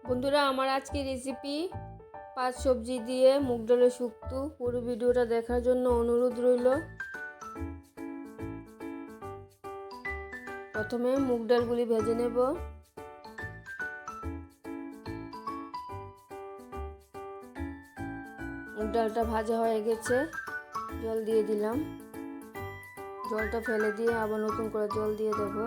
বন্ধুরা, আমার আজকে রেসিপি 5 সবজি দিয়ে মুগ ডালের শুক্তো। পুরো ভিডিওটা দেখার জন্য অনুরোধ রইল। প্রথমে মুগ ডালগুলি ভেজে নেব। মুগ ডালটা ভাজা হয়ে গেছে, জল দিয়ে দিলাম। জলটা ফেলে দিয়ে আবার নতুন করে জল দিয়ে দেব।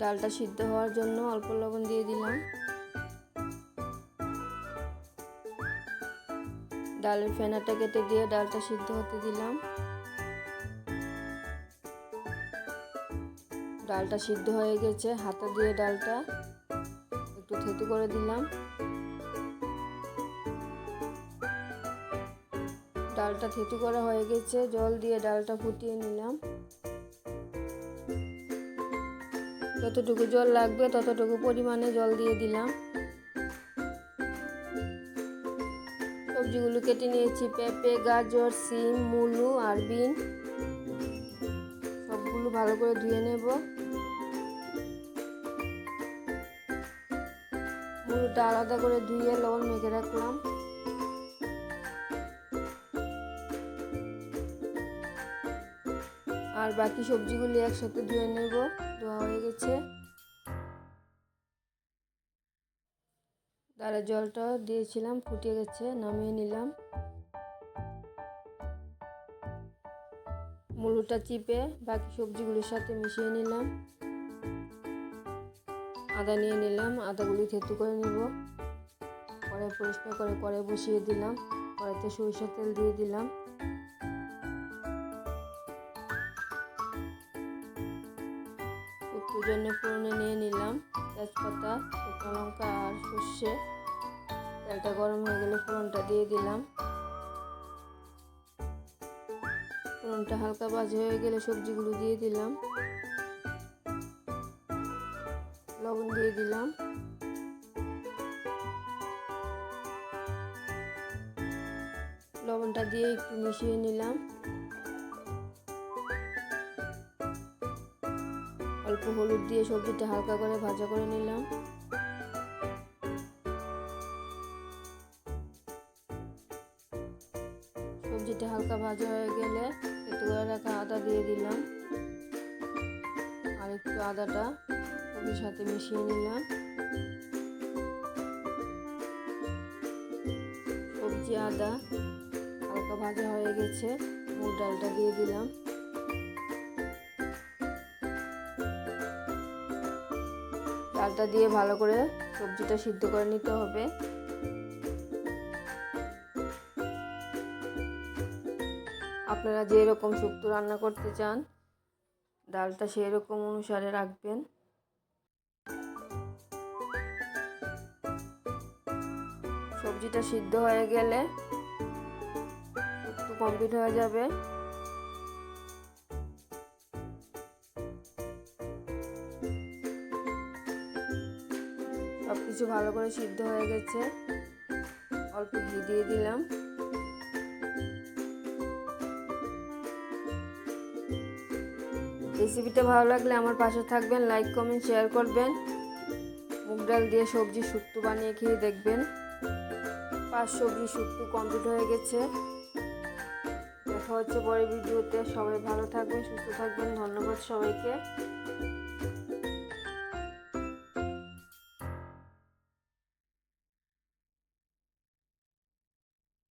ডালটা সিদ্ধ হওয়ার জন্য অল্প লবণ দিয়ে দিলাম। ডালের ফেনাটা কেটে দিয়ে ডালটা সিদ্ধ হতে দিলাম। ডালটা সিদ্ধ হয়ে গেছে, হাতা দিয়ে ডালটা একটু থেতু করে দিলাম। ডালটা থেতু করা হয়ে গেছে, জল দিয়ে ডালটা ফুটিয়ে নিলাম। যতটুকু জল লাগবে ততটুকু পরিমাণে জল দিয়ে দিলাম। সবজিগুলো কেটে নিয়েছি, পেঁপে, গাজর, সিম, মূলো আর বিন। সবগুলো ভালো করে ধুয়ে নেব। মূলোটা আলাদা করে ধুয়ে লবণ মেখে রাখলাম। আর বাকি সবজিগুলি একসাথে ধুয়ে নেব। ধোয়া হয়ে গেছে। ডালের জলটা দিয়েছিলাম, ফুটে গেছে, নামিয়ে নিলাম। মূলোটা চিপে বাকি সবজিগুলির সাথে মিশিয়ে নিলাম। আদা নিয়ে নিলাম, আদাগুলি থেতু করে নিব। কড়াই পরিষ্কার করে কড়াই বসিয়ে দিলাম। কড়াইতে সরিষার তেল দিয়ে দিলাম। শুক্তোর জন্য ফোড়নে নিয়ে নিলাম তেজপাতা, শুকনো লঙ্কা আর সর্ষে। তেলটা গরম হয়ে গেলে ফোড়নটা দিয়ে দিলাম। ফোড়নটা হালকা ভাজা হয়ে গেলে সবজিগুলো দিয়ে দিলাম। লবণ দিয়ে দিলাম। লবণটা দিয়ে একটু মিশিয়ে নিলাম। অল্প হলুদ দিয়ে সবজিটা হালকা করে ভাজা করে নিলাম। সবজিটা হালকা ভাজা হয়ে গেলে একটু করে রাখা আদা দিয়ে দিলাম। আর একটু আদাটা সবজির সাথে মিশিয়ে নিলাম। সবজি আদা হালকা ভাজা হয়ে গেছে, মুগ ডালটা দিয়ে দিলাম। ডালটা দিয়ে ভালো করে সবজিটা সিদ্ধ করে নিতে হবে। আপনারা যে রকম শুক্তো রান্না করতে চান ডালটা সেই রকম অনুসারে রাখবেন। সবজিটা সিদ্ধ হয়ে গেলে শুক্তো কমপ্লিট হয়ে যাবে। সবকিছু ভালো করে সিদ্ধ হয়ে গেছে। অল্প ঘি দিয়ে দিলাম। রেসিপিটা ভালো লাগলে আমার পাশে থাকবেন, লাইক কমেন্ট শেয়ার করবেন। মুগ ডাল দিয়ে সবজি শুক্তো বানিয়ে খেয়ে দেখবেন। 5 সবজি শুক্তো কমপ্লিট হয়ে গেছে। দেখা হচ্ছে পরের ভিডিওতে। সবাই ভালো থাকবেন, সুস্থ থাকবেন। ধন্যবাদ সবাইকে।